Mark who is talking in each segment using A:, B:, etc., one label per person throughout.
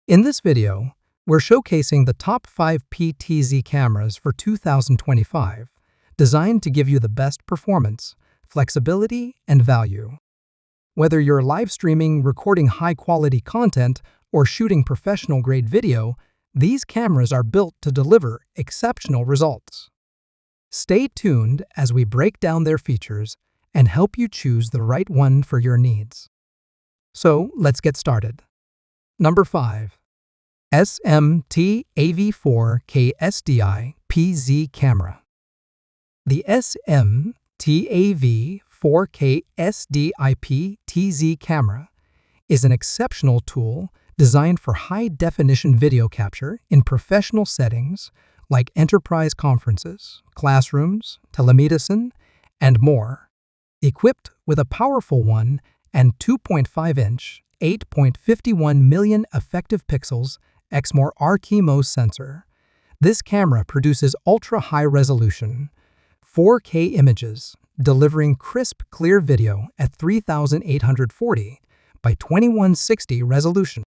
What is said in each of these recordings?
A: In this video, we're showcasing the top 5 PTZ cameras for 2025, designed to give you the best performance, flexibility, and value. Whether you're live streaming, recording high-quality content, or shooting professional-grade video, these cameras are built to deliver exceptional results. Stay tuned as we break down their features and help you choose the right one for your needs. So, let's get started. Number 5. SMTAV SDI PTZ Camera. The SMTAV SDI PTZ Camera is an exceptional tool designed for high-definition video capture in professional settings like enterprise conferences, classrooms, telemedicine, and more. Equipped with a powerful 1 and 2.5-inch, 8.51 million effective pixels Exmor RTMOS sensor, this camera produces ultra-high-resolution 4K images, delivering crisp, clear video at 3840 by 2160 resolution.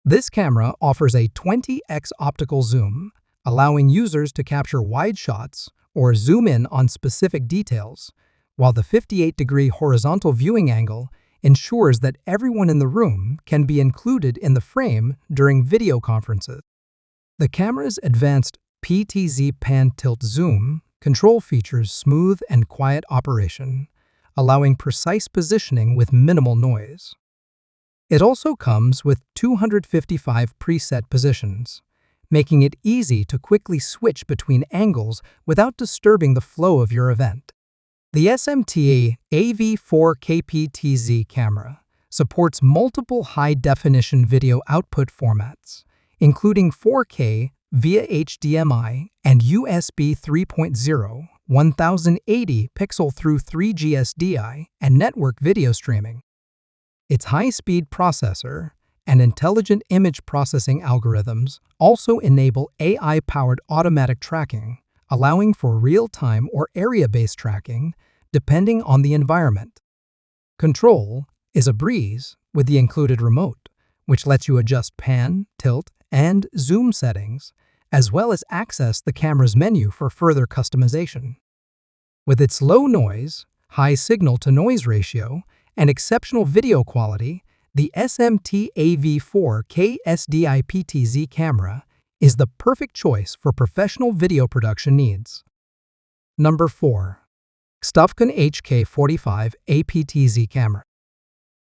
A: This camera offers a 20x optical zoom, allowing users to capture wide shots or zoom in on specific details, while the 58-degree horizontal viewing angle ensures that everyone in the room can be included in the frame during video conferences. The camera's advanced PTZ pan-tilt zoom control features smooth and quiet operation, allowing precise positioning with minimal noise. It also comes with 255 preset positions, making it easy to quickly switch between angles without disturbing the flow of your event. The SMTAV PTZ camera supports multiple high-definition video output formats, including 4K via HDMI and USB 3.0, 1080 pixel through 3G SDI, and network video streaming. Its high-speed processor and intelligent image processing algorithms also enable AI-powered automatic tracking, allowing for real-time or area-based tracking depending on the environment. Control is a breeze with the included remote, which lets you adjust pan, tilt, and zoom settings, as well as access the camera's menu for further customization. With its low noise, high signal-to-noise ratio, and exceptional video quality, the SMTAV SDI PTZ camera is the perfect choice for professional video production needs. Number 4. STVCON HK45 PTZ Camera.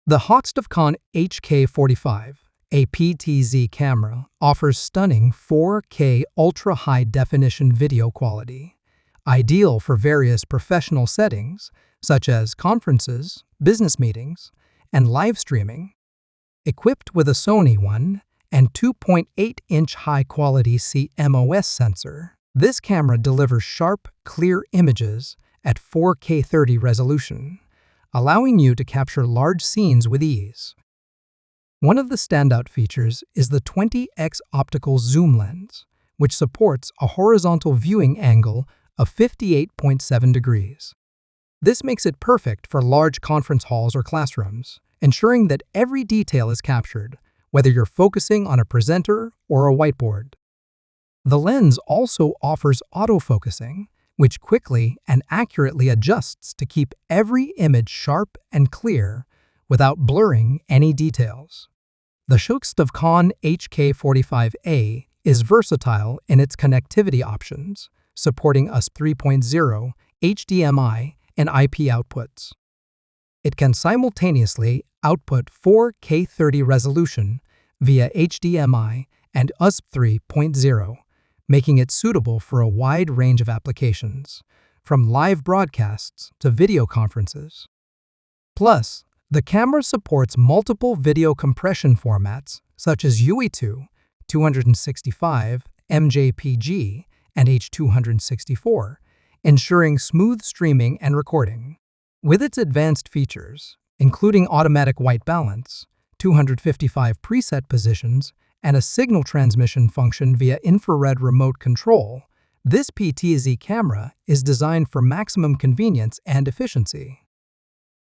A: The HCSTVCON HK45 PTZ camera offers stunning 4K ultra-high-definition video quality, ideal for various professional settings such as conferences, business meetings, and live streaming. Equipped with a Sony 1 and 2.8-inch high-quality CMOS sensor, this camera delivers sharp, clear images at 4K 30 resolution, allowing you to capture large scenes with ease. One of the standout features is the 20x optical zoom lens, which supports a horizontal viewing angle of 58.7 degrees. This makes it perfect for large conference halls or classrooms, ensuring that every detail is captured, whether you're focusing on a presenter or a whiteboard. The lens also offers autofocusing, which quickly and accurately adjusts to keep every image sharp and clear without blurring any details. The HCSTVCON HK45A is versatile in its connectivity options, supporting USB 3.0, HDMI, and IP outputs. It can simultaneously output 4K 30 resolution via HDMI and USB 3.0, making it suitable for a wide range of applications, from live broadcasts to video conferences. Plus, the camera supports multiple video compression formats such as UE2, 265, MJPG, and H264, ensuring smooth streaming and recording. With its advanced features, including automatic white balance, 255 preset positions, and a signal transmission function via infrared remote control, this PTZ camera is designed for maximum convenience and efficiency.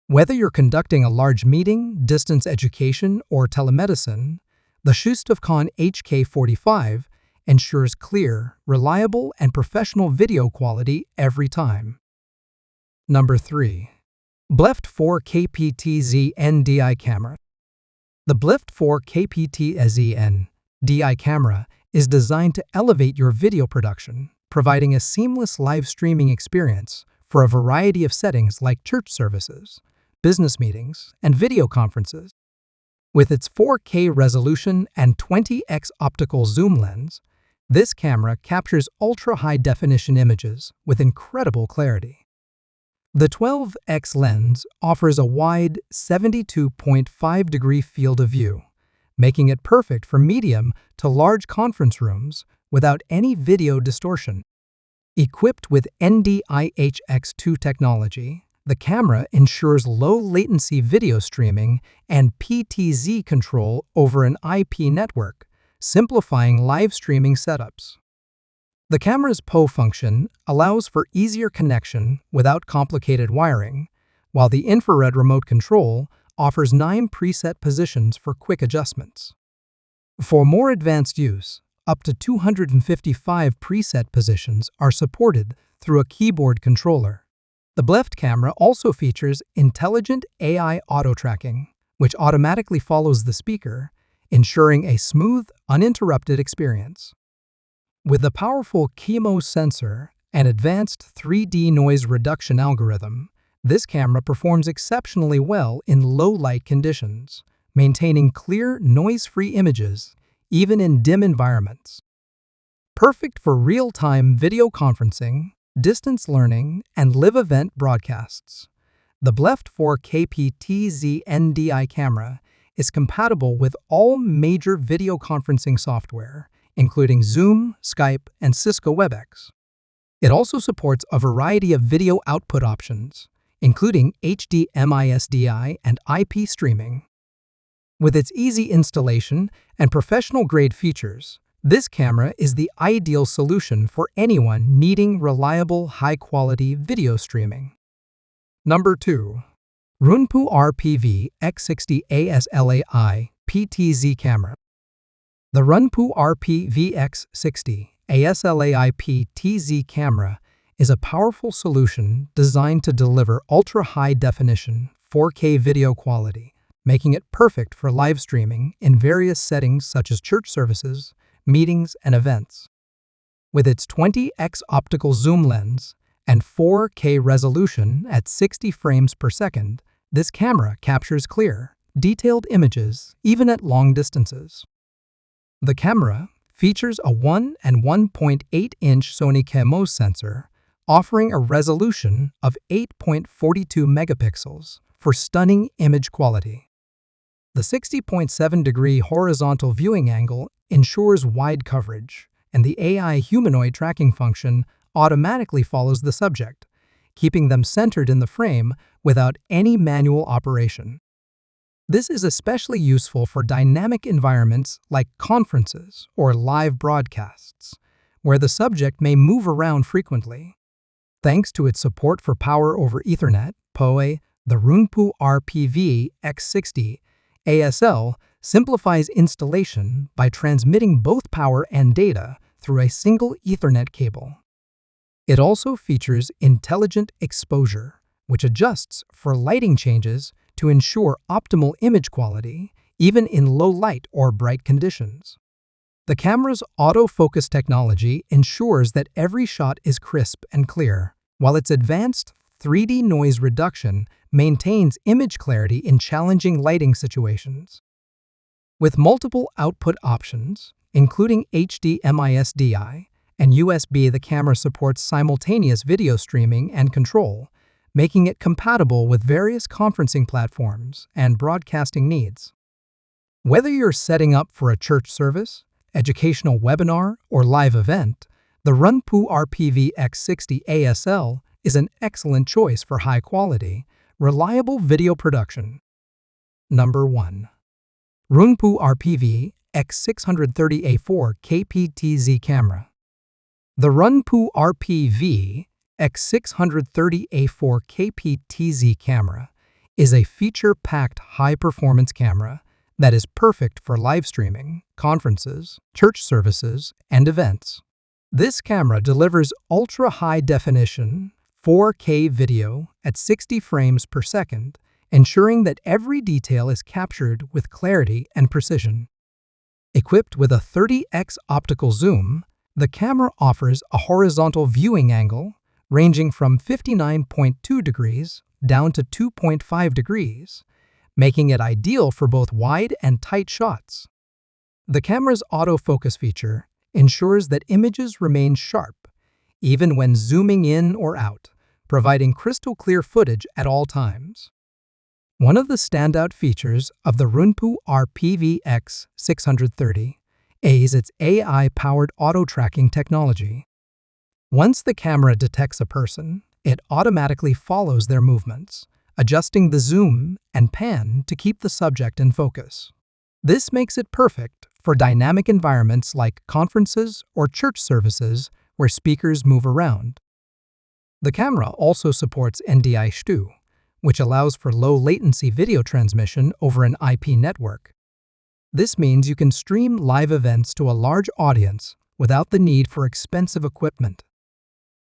A: Whether you're conducting a large meeting, distance education, or telemedicine, The HCSTVCON HK45 ensures clear, reliable, and professional video quality every time. Number 3. BLFT 4K PTZ NDI Camera. The BLFT 4K PTZ NDI Camera is designed to elevate your video production, providing a seamless live streaming experience for a variety of settings like church services, business meetings, and video conferences. With its 4K resolution and 20x optical zoom lens, this camera captures ultra-high-definition images with incredible clarity. The 12x lens offers a wide 72.5-degree field of view, making it perfect for medium to large conference rooms without any video distortion. Equipped with NDI-HX2 technology, the camera ensures low-latency video streaming and PTZ control over an IP network, simplifying live streaming setups. The camera's PO function allows for easier connection without complicated wiring, while the infrared remote control offers 9 preset positions for quick adjustments. For more advanced use, up to 255 preset positions are supported through a keyboard controller. The BLFT camera also features intelligent AI auto-tracking, which automatically follows the speaker, ensuring a smooth, uninterrupted experience. With a powerful chemo sensor and advanced 3D noise reduction algorithm, this camera performs exceptionally well in low-light conditions, maintaining clear, noise-free images even in dim environments. Perfect for real-time video conferencing, distance learning, and live event broadcasts. The BLFT 4K PTZ NDI camera is compatible with all major video conferencing software, including Zoom, Skype, and Cisco WebEx. It also supports a variety of video output options, including HDMI, SDI, and IP streaming. With its easy installation and professional-grade features, this camera is the ideal solution for anyone needing reliable, high-quality video streaming. Number 2. Runpu RPV X60 ASLAI PTZ Camera. The Runpu RPV X60 ASLAI PTZ camera is a powerful solution designed to deliver ultra-high-definition 4K video quality, making it perfect for live streaming in various settings such as church services, meetings, and events. With its 20x optical zoom lens and 4K resolution at 60 frames per second, this camera captures clear, detailed images even at long distances. The camera features a 1 and 1.8-inch Sony CMOS sensor, offering a resolution of 8.42 megapixels for stunning image quality. The 60.7-degree horizontal viewing angle ensures wide coverage, and the AI humanoid tracking function automatically follows the subject, keeping them centered in the frame without any manual operation. This is especially useful for dynamic environments like conferences or live broadcasts, where the subject may move around frequently. Thanks to its support for Power over Ethernet (PoE), the Runpu RPV X60 ASL simplifies installation by transmitting both power and data through a single Ethernet cable. It also features intelligent exposure, which adjusts for lighting changes to ensure optimal image quality, even in low light or bright conditions. The camera's autofocus technology ensures that every shot is crisp and clear, while its advanced 3D noise reduction maintains image clarity in challenging lighting situations. With multiple output options, including HDMI, SDI, and USB, the camera supports simultaneous video streaming and control, making it compatible with various conferencing platforms and broadcasting needs. Whether you're setting up for a church service, educational webinar, or live event, the Runpu RPV X60 ASL is an excellent choice for high-quality, reliable video production. Number 1. Runpu RPV X630A4 PTZ Camera. The Runpu RPV X630A4 PTZ camera is a feature-packed high-performance camera that is perfect for live streaming, conferences, church services, and events. This camera delivers ultra-high definition 4K video at 60 frames per second, ensuring that every detail is captured with clarity and precision. Equipped with a 30x optical zoom, the camera offers a horizontal viewing angle ranging from 59.2 degrees down to 2.5 degrees, making it ideal for both wide and tight shots. The camera's autofocus feature ensures that images remain sharp, even when zooming in or out, providing crystal clear footage at all times. One of the standout features of the Runpu RPVX630 is its AI-powered auto-tracking technology. Once the camera detects a person, it automatically follows their movements, adjusting the zoom and pan to keep the subject in focus. This makes it perfect for dynamic environments like conferences or church services where speakers move around. The camera also supports NDI SDI, which allows for low-latency video transmission over an IP network. This means you can stream live events to a large audience without the need for expensive equipment.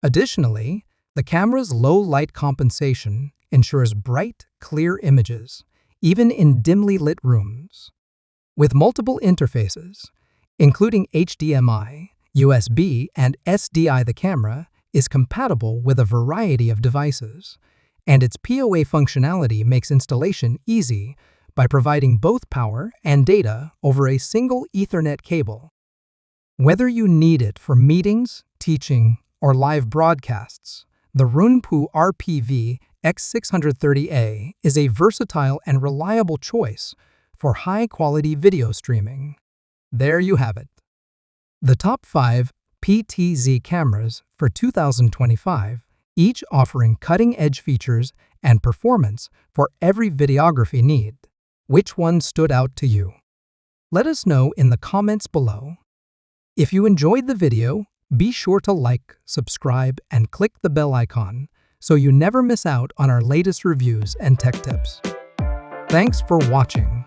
A: Additionally, the camera's low light compensation ensures bright, clear images, even in dimly lit rooms. With multiple interfaces, including HDMI, USB, and SDI, the camera is compatible with a variety of devices, and its PoA functionality makes installation easy by providing both power and data over a single Ethernet cable. Whether you need it for meetings, teaching, or live broadcasts, the Runpu RPVX630 is a versatile and reliable choice for high-quality video streaming. There you have it. The top 5 PTZ cameras for 2025, each offering cutting-edge features and performance for every videography need. Which one stood out to you? Let us know in the comments below. If you enjoyed the video, be sure to like, subscribe, and click the bell icon so you never miss out on our latest reviews and tech tips. Thanks for watching.